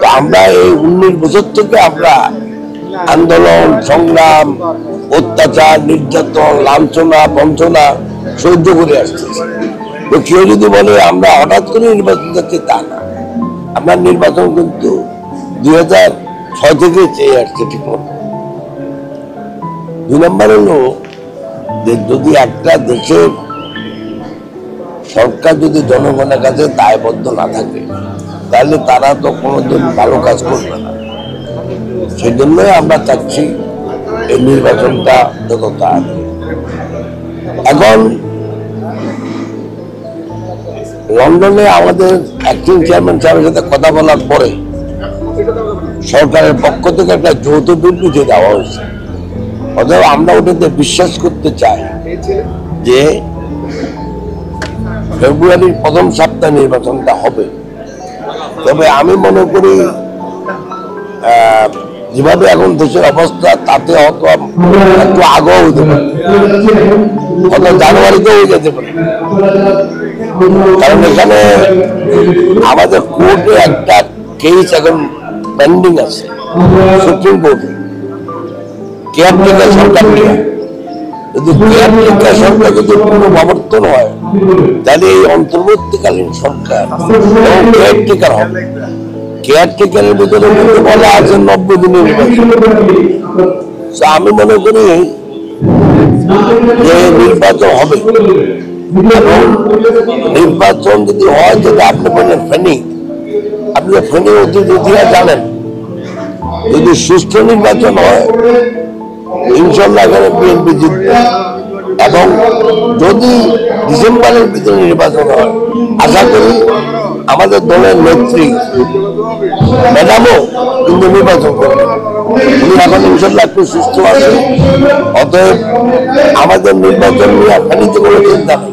তো আমরা এই 19 বছর থেকে আমরা আন্দোলন সংগ্রাম অত্যাচার নির্যাতন লাঞ্ছনা বঞ্চনা সহ্য করে আসতেছি। তো কেউ যদি বলে আমরা হঠাৎ করে নির্বাচন যাচ্ছি, তা না। আমরা নির্বাচন কিন্তু 2006 থেকে চেয়ে আসছে ঠিক মতো। 2 নম্বর হলো যে যদি একটা দেশের সরকার যদি জনগণের কাছে দায়বদ্ধ না থাকে তাহলে তারা তো কোনোদিন ভালো কাজ করবে না। সেই জন্যই আমরা চাচ্ছি এই নির্বাচনটা যত তাড়াতাড়ি। এখন লন্ডনে আমাদের অ্যাক্টিং চেয়ারম্যান সাহেবের সাথে কথা বলার পরে সরকারের পক্ষ থেকে একটা যৌথ বিবৃতি দেওয়া হয়েছে। অতএব আমরা ওটাতে বিশ্বাস করতে চাই যে ফেব্রুয়ারির প্রথম সপ্তাহে নির্বাচনটা হবে। তবে আমি মনে করি যেভাবে এখন দেশের অবস্থা তাতে হয়তো একটু আগেও হতে পারে, হয়তো জানুয়ারিতেও হয়ে যেতে পারে। কারণ এখানে আমাদের কোর্টে একটা কেস এখন পেন্ডিং আছে সুপ্রিম কোর্টে, কেয়ারটেকার সরকার নিয়ে। যদি কেয়ারটেকার সরকার যদি পুনঃপ্রবর্তন হয় তাহলে এই অন্তর্বর্তীকালীন সরকার কেয়ারটেকার হবে। কেয়ারটেকারের ভিতরে কিন্তু বলা আছে 90 দিনের নির্বাচন। আমি মনে করি যে নির্বাচন হবে, এবং নির্বাচন যদি হয় যেটা আপনি বললেন ফেনী, আপনি ফেনী অতীত ইতিহাস জানেন। যদি সুস্থ নির্বাচন হয় ইনশাল্লাহ এখানে বিএনপি জিতবে, এবং যদি ডিসেম্বরের ভিতরে নির্বাচন হয় আশা করি আমাদের দলের নেত্রী ম্যাডামও কিন্তু নির্বাচন করবে। উনি এখন ইনশাল্লাহ একটু সুস্থ আছে। অতএব আমাদের নির্বাচন নিয়ে ফেনীতে কোনো চিন্তা নেই।